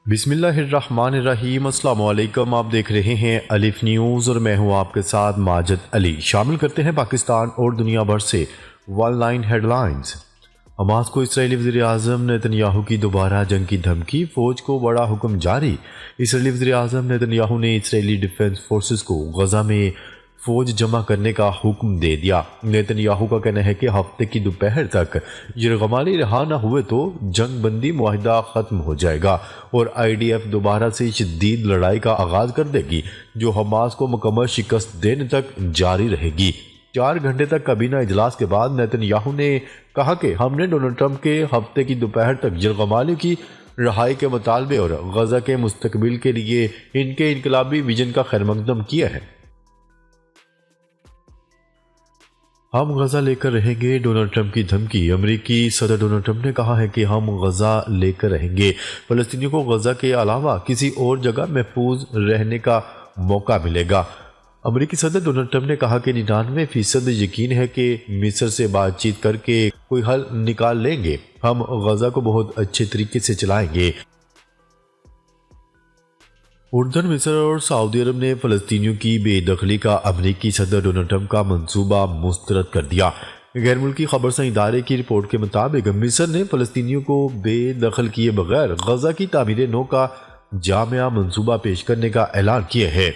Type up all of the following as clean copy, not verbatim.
बिस्मिल्लाहिर्रहमानिर्रहीम। अस्सलाम वालेकुम। आप देख रहे हैं अलिफ न्यूज़ और मैं हूं आपके साथ माजिद अली। शामिल करते हैं पाकिस्तान और दुनिया भर से वन लाइन हेडलाइंस। हमास को इसराइली वज़ीर-ए-आज़म नेतन्याहू की दोबारा जंग की धमकी, फ़ौज को बड़ा हुक्म जारी। इसराइली वज़ीर-ए-आज़म नेतन्याहू ने इसराइली डिफेंस फोर्सेस को गज़ा में फ़ौज जमा करने का हुक्म दे दिया। नेतन्याहू का कहना है कि हफ्ते की दोपहर तक यरगमाली रहा न हुए तो जंग बंदी मुआहिदा ख़त्म हो जाएगा और IDF दोबारा से शदीद लड़ाई का आगाज़ कर देगी जो हमास को मुकम्मल शिकस्त देने तक जारी रहेगी। 4 घंटे तक काबीना इजलास के बाद नेतन्याहू ने कहा कि हमने डोनाल्ड ट्रंप के हफ्ते की दोपहर तक यरगमाली की रहाई के मुतालबे और गज़ा के मुस्तकबिल के लिए इनके इनकलाबी विजन का खैरमकदम किया है। हम गज़ा लेकर रहेंगे, डोनाल्ड ट्रंप की धमकी। अमेरिकी सदर डोनाल्ड ट्रंप ने कहा है कि हम गज़ा लेकर रहेंगे। फ़लस्तीनियों को गज़ा के अलावा किसी और जगह महफूज रहने का मौका मिलेगा। अमेरिकी सदर डोनाल्ड ट्रंप ने कहा कि 99% यकीन है कि मिस्र से बातचीत करके कोई हल निकाल लेंगे। हम गज़ा को बहुत अच्छे तरीके से चलाएंगे। उर्दन, मिस्र और सऊदी अरब ने फ़लस्तीनियों की बेदखली का अमेरिकी सदर डोनाल्ड ट्रंप का मंसूबा मुस्तरद कर दिया। गैर मुल्की खबरसां इदारे की रिपोर्ट के मुताबिक मिस्र ने फ़लस्तीनियों को बेदखल किए बगैर गज़ा की तामीर नौ का जामिया मंसूबा पेश करने का ऐलान किया है।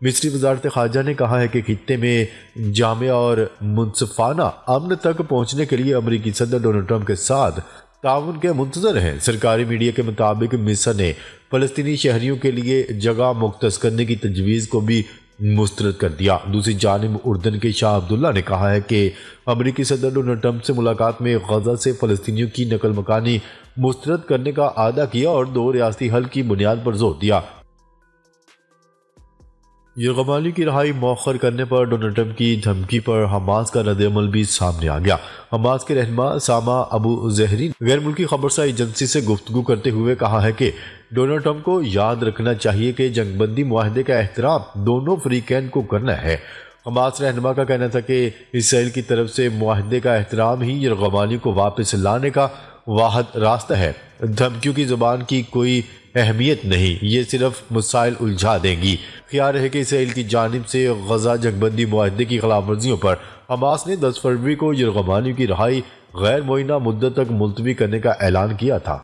मिस्री वज़ारत ख़ारजा ने कहा है कि खित्ते में जामिया और मुनसफ़ाना अमन तक पहुँचने के लिए अमेरिकी सदर डोनाल्ड ट्रंप के साथ ताउन के मुंतज़र हैं। सरकारी मीडिया के मुताबिक मिस्र ने फ़लस्तीनी शहरियों के लिए जगह मुख्तस करने की तजवीज़ को भी मुस्तरद कर दिया। दूसरी जानिब उर्दन के शाह अब्दुल्ला ने कहा है कि अमेरिकी सदर डोनाल्ड ट्रंप से मुलाकात में गज़ा से फ़लस्तीनियों की नकल मकानी मुस्तरद करने का आदा किया और 2 रियासती हल की बुनियाद पर जोर दिया। यरगमाली की रहाई मौखर करने पर डोनाल्ड ट्रंप की धमकी पर हमास का रद्द-ए-अमल भी सामने आ गया। हमास के रहनुमा सामा अबू ज़हरी ने गैर मुल्की खबरसां एजेंसी से गुफ्तगू करते हुए कहा है कि डोनाल्ड ट्रंप को याद रखना चाहिए कि जंगबंदी मुआहदे का एहतराम दोनों फरीकैन को करना है। हमास रहनुमा का कहना था कि इसराइल की तरफ से मुआहदे का एहतराम ही यरगमाली को वापस लाने का वाहिद रास्ता है। धमकियों की ज़ुबान की कोई अहमियत नहीं, ये सिर्फ मसाइल उलझा देंगी। ख्याल है कि इसराइल की जानिब से गज़ा जंगबंदी मुआहदे की खिलाफ वर्जियों पर हमास ने 10 फरवरी को यरगमाली की रहाई गैर मुअय्यना मुद्दत तक मुलतवी करने का ऐलान किया था।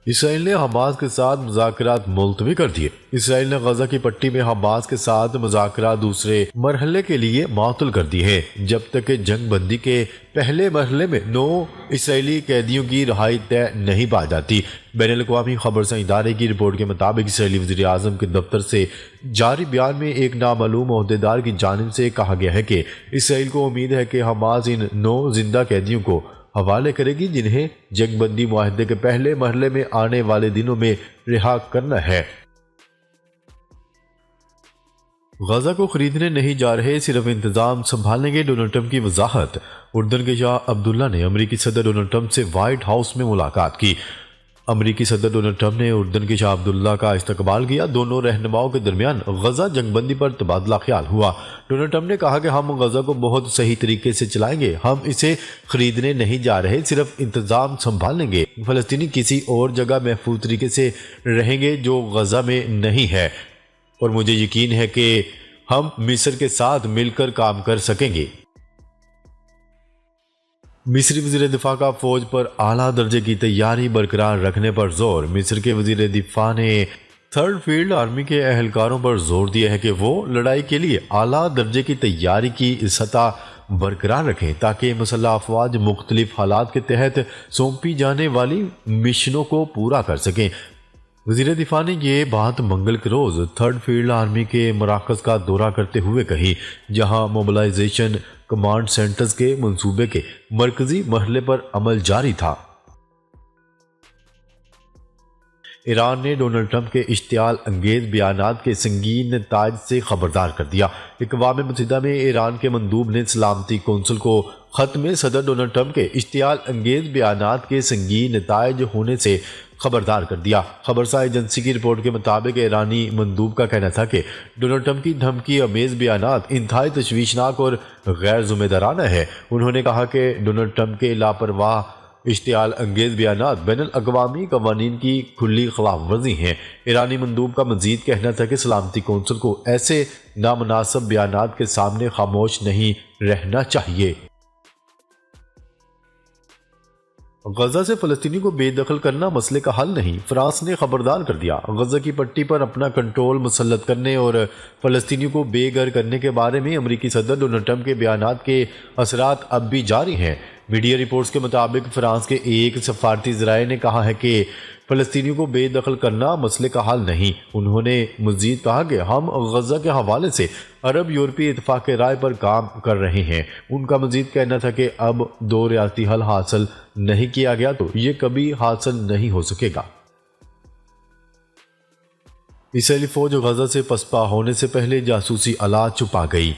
इसराइल ने हमास के साथ मुज़ाकरात मुलतवी कर दिए। इसराइल ने गज़ा की पट्टी में हमास के साथ मुज़ाकरात दूसरे मरहले के लिए मातुल कर दिए हैं जब तक कि जंग बंदी के पहले मरहले में 9 इसराइली कैदियों की रहाई तय नहीं पा जाती। बैनुल-अक़वामी खबरसां इदारे की रिपोर्ट के मुताबिक इसराइली वज़ीर-ए-आज़म के दफ्तर से जारी बयान में एक नामालूम ओहदेदार की जानिब से कहा गया है कि इसराइल को उम्मीद है कि हमास इन 9 जिंदा कैदियों को हवाले करेगी जिन्हें जंगबंदी मुआहदे के पहले मरहले में आने वाले दिनों में रिहा करना है। गज़ा को खरीदने नहीं जा रहे, सिर्फ इंतजाम संभालेंगे, डोनाल्ड ट्रंप की वजाहत। उर्दन के शाह अब्दुल्ला ने अमेरिकी सदर डोनाल्ड ट्रंप से व्हाइट हाउस में मुलाकात की। अमेरिकी सदर डोनाल्ड ट्रंप ने उर्दन के शाह अब्दुल्ला का इस्तकबाल किया। दोनों रहनुमाओं के दरमियान गज़ा जंगबंदी पर तबादला ख्याल हुआ। डोनाल्ड ट्रंप ने कहा कि हम गज़ा को बहुत सही तरीके से चलाएंगे, हम इसे खरीदने नहीं जा रहे, सिर्फ इंतज़ाम संभालेंगे। फ़लस्तीनी किसी और जगह महफूज तरीके से रहेंगे जो गज़ा में नहीं है और मुझे यकीन है कि हम मिस्र के साथ मिलकर काम कर सकेंगे। मिस्री वज़ीर दिफा का फ़ौज पर आला दर्जे की तैयारी बरकरार रखने पर जोर। मिस्र के वज़ीर दिफा ने 3rd फील्ड आर्मी के एहलकारों पर जोर दिया है कि वो लड़ाई के लिए आला दर्जे की तैयारी की सतह बरकरार रखें ताकि मुसल्लह अफवाज मुख्तलिफ हालात के तहत सौंपी जाने वाली मिशनों को पूरा कर सकें। वज़ीर दिफा ने यह बात मंगल के रोज़ 3rd फील्ड आर्मी के मराकज़ का दौरा करते हुए कही, जहां मोबिलाइजेशन कमांड सेंटर्स के मंसूबे के मरकजी मरहले पर अमल जारी था। ईरान ने डोनाल्ड ट्रंप के इश्तियाल अंगेज बयानात के संगीन नताइज से खबरदार कर दिया। अक़वाम मुत्तहिदा में ईरान के मंदूब ने सलामती कौंसिल को खत में सदर डोनाल्ड ट्रंप के इश्तियाल अंगेज बयानात के संगीन नताइज होने से खबरदार कर दिया। खबरसां एजेंसी की रिपोर्ट के मुताबिक ईरानी मंदूब का कहना था कि डोनाल्ड ट्रंप की धमकी अमेज बयानात इंतहाई तशवीशनाक और गैर जिम्मेदाराना है। उन्होंने कहा कि डोनाल्ड ट्रंप के लापरवाह इश्तियाल अंगेज बयानात बैनुल अक़वामी क़वानीन की खुली खिलाफ वर्जी हैं। ईरानी मंदूब का मजीद कहना था कि सलामती कौंसिल को ऐसे नामनासब बयानात के सामने खामोश नहीं रहना चाहिए। गजा से फलस्तीनी को बेदखल करना मसले का हल नहीं, फ्रांस ने खबरदार कर दिया। गजा की पट्टी पर अपना कंट्रोल मुसल्लत करने और फलस्तीनियों को बेघर करने के बारे में अमरीकी सदर डोनाल्ड ट्रंप के बयानात के असरात अब भी जारी हैं। मीडिया रिपोर्ट्स के मुताबिक फ्रांस के एक सफारती ज़राए ने कहा है कि फलस्तीनियों को बेदखल करना मसले का हल नहीं। उन्होंने मजीद कहा कि हम गजा के हवाले से अरब यूरोपीय इत्तेफाक के राय पर काम कर रहे हैं। उनका मजीद कहना था कि अब दो रियासती हल हासिल नहीं किया गया तो ये कभी हासिल नहीं हो सकेगा। इसराइली फौज गजा से पसपा होने से पहले जासूसी आलात छुपा गई।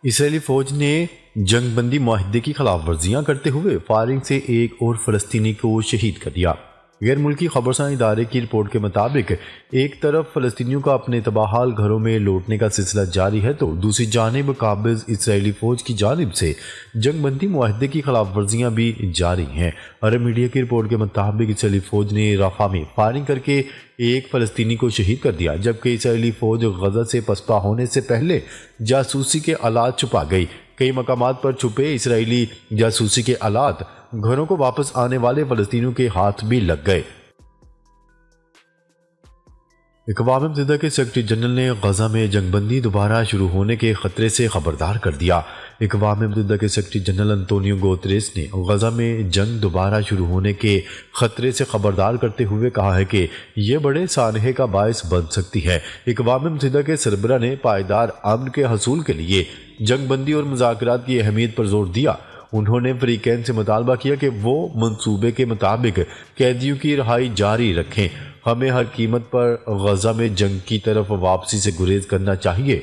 इसराइली फौज ने जंगबंदी मुआहदे की खिलाफ वर्जियां करते हुए फायरिंग से एक और फलस्तीनी को शहीद कर दिया। गैर मुल्की खबरसां इदारे की रिपोर्ट के मुताबिक एक तरफ फलस्तीनियों का अपने तबाहाल घरों में लौटने का सिलसिला जारी है तो दूसरी जानिब काबिज इसराइली फौज की जानिब से जंगबंदी मुआहदे की खिलाफ वर्जियां भी जारी हैं। अरब मीडिया की रिपोर्ट के मुताबिक इसराइली फौज ने राफा में फायरिंग करके एक फलस्तीनी को शहीद कर दिया, जबकि इसराइली फौज गजा से पसपा होने से पहले जासूसी के आलात छुपा गई। कई मकामात पर छुपे इसराइली जासूसी के आलात घरों को वापस आने वाले फलस्तीनियों के हाथ भी लग गए। अक़वाम मुत्तहिदा के सेक्रेटरी जनरल ने गजा में जंगबंदी दोबारा शुरू होने के खतरे से खबरदार कर दिया। अक़वाम मुत्तहिदा के सेक्रेटरी जनरल अंतोनियो गुतेरेस ने गजा में जंग दोबारा शुरू होने के खतरे से खबरदार करते हुए कहा है कि यह बड़े सानहे का बायस बन सकती है। अक़वाम मुत्तहिदा के सरबराह ने पायदार अमन के हसूल के लिए जंगबंदी और मुज़ाकरात की अहमियत पर जोर दिया। उन्होंने फ़रीक़ैन से मुतालबा किया कि वो मंसूबे के मुताबिक कैदियों की रिहाई जारी रखें। हमें हर कीमत पर गजा में जंग की तरफ वापसी से गुरेज करना चाहिए।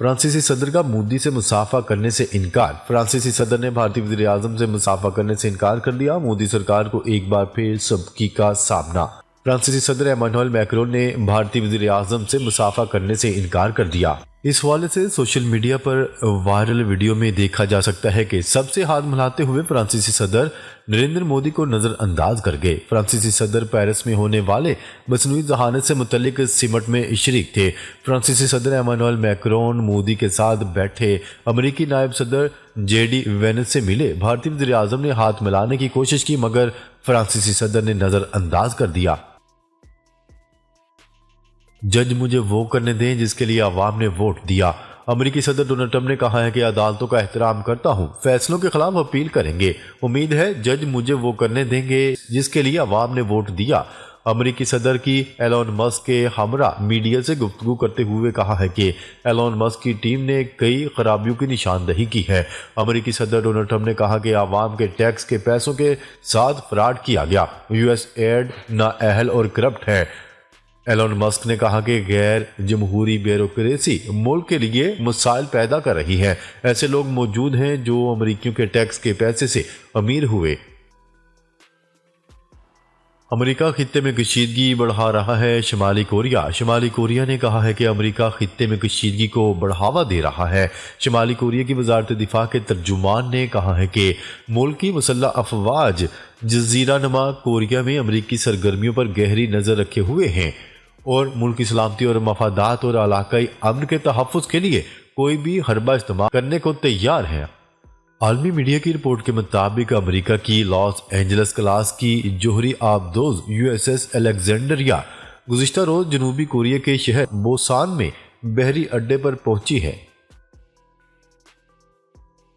फ्रांसीसी सदर का मोदी से मुसाफा करने से इनकार। फ्रांसीसी सदर ने भारतीय वज़ीर आज़म से मुसाफा करने से इनकार कर दिया। मोदी सरकार को एक बार फिर सबकी का सामना। फ्रांसीसी सदर एमानुएल मैक्रोन ने भारतीय वज़ीर आज़म से मुसाफा करने से इनकार कर दिया। इस हवाले से सोशल मीडिया पर वायरल वीडियो में देखा जा सकता है कि सबसे हाथ मिलाते हुए फ्रांसीसी सदर नरेंद्र मोदी को नजरअंदाज कर गए। फ्रांसीसी सदर पेरिस में होने वाले मसनूई जहानत से मुतल्लिक सिमट में शरीक थे। फ्रांसीसी सदर एमानुएल मैक्रोन मोदी के साथ बैठे अमरीकी नायब सदर JD वेंस से मिले। भारतीय वज़ीर आज़म ने हाथ मिलाने की कोशिश की मगर फ्रांसीसी सदर ने नजरअंदाज कर दिया। जज मुझे वो करने दें जिसके लिए आवाम ने वोट दिया। अमेरिकी सदर डोनाल्ड ट्रंप ने कहा है कि अदालतों का एहतराम करता हूं, फैसलों के खिलाफ अपील करेंगे। उम्मीद है जज मुझे वो करने देंगे जिसके लिए आवाम ने वोट दिया। अमेरिकी सदर की एलोन मस्क के हमरा मीडिया से गुफ्तगू करते हुए कहा है कि एलोन मस्क की टीम ने कई खराबियों की निशानदही की है। अमेरिकी सदर डोनाल्ड ट्रंप ने कहा कि आवाम के टैक्स के पैसों के साथ फ्रॉड किया गया। US एड नाअहल और करप्ट है। एलोन मस्क ने कहा कि गैर जमहूरी ब्यूरोक्रेसी मुल्क के लिए मसाइल पैदा कर रही है। ऐसे लोग मौजूद हैं जो अमरीकियों के टैक्स के पैसे से अमीर हुए। अमेरिका खित्ते में कशीदगी बढ़ा रहा है। शुमाली कोरिया ने कहा है कि अमेरिका खित्ते में कशीदगी को बढ़ावा दे रहा है। शुमाली कोरिया की वजारत दिफा के तर्जुमान ने कहा है कि मुल्क की मुसल्लह अफवाज जजीरा नुमा कोरिया में अमरीकी सरगर्मियों पर गहरी नज़र रखे हुए हैं और मुल्क की सलामती और मफादात और इलाकाई अमन के तहफ़्फ़ुज़ के लिए कोई भी हरबा इस्तेमाल करने को तैयार है। आलमी मीडिया की रिपोर्ट के मुताबिक अमेरिका की लॉस एंजल्स क्लास की जोहरी आबदोज USS अलेक्जेंडरिया गुज़िश्ता रोज जनूबी कोरिया के शहर बोसान में बहरी अड्डे पर पहुंची है।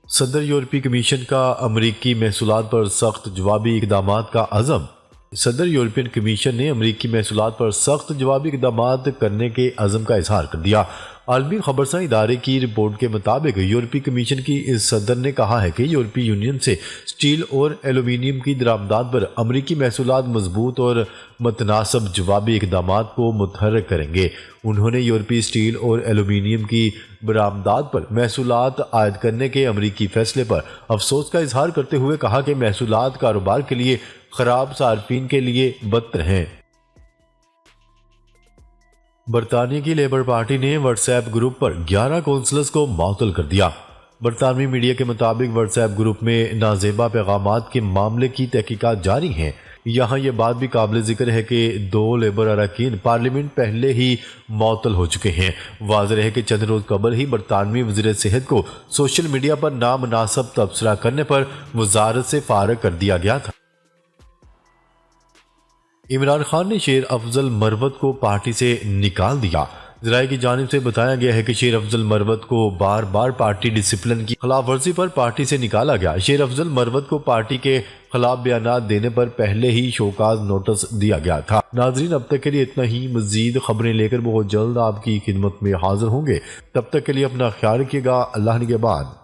सदर यूरोपीय कमीशन का अमरीकी महसूलात पर सख्त जवाबी इक़दामात का अज़म। सदर यूरोपियन कमीशन ने अमरीकी महसूलात पर सख्त जवाबी इक़दामात करने के अज़म का इजहार कर दिया। आलमी खबरसां इदारे की रिपोर्ट के मुताबिक यूरोपीय कमीशन की इस सदर ने कहा है कि यूरोपीय यूनियन से स्टील और एल्यूमीनियम की दरामदात पर अमरीकी महसूलात मजबूत और मतनासब जवाबी इक़दामात को मुतहर्रिक करेंगे। उन्होंने यूरोपीय स्टील और एल्यूमीनियम की बरामदात पर महसूलात आयद करने के अमरीकी फैसले पर अफसोस का इजहार करते हुए कहा कि महसूलात कारोबार के लिए खराब सार्फिन के लिए बदतर हैं। बरतानिया की लेबर पार्टी ने व्हाट्सएप ग्रुप पर 11 कौंसलर्स को मअतल कर दिया। बरतानवी मीडिया के मुताबिक व्हाट्सएप ग्रुप में नाजेबा पैगामात के मामले की तहकीकात जारी हैं। यहाँ ये बात भी काबिल जिक्र है कि 2 लेबर अरकान पार्लियामेंट पहले ही मअतल हो चुके हैं। वाज़ेह है कि चंद रोज़ कबल ही बरतानवी वज़ीर सेहत को सोशल मीडिया पर नामनासब तबसरा करने पर वजारत से फारग कर दिया गया था। इमरान खान ने शेर अफजल मरवत को पार्टी से निकाल दिया। ज़राए की जानिब से बताया गया है कि शेर अफजल मरवत को बार बार पार्टी डिसिप्लिन की खिलाफ वर्जी पर पार्टी से निकाला गया। शेर अफजल मरवत को पार्टी के खिलाफ बयानात देने पर पहले ही शोकाज नोटिस दिया गया था। नाजरीन, अब तक के लिए इतना ही। मजीद खबरें लेकर बहुत जल्द आपकी खिदमत में हाजिर होंगे। तब तक के लिए अपना ख्याल रखिएगा। अल्लाह निगहबान।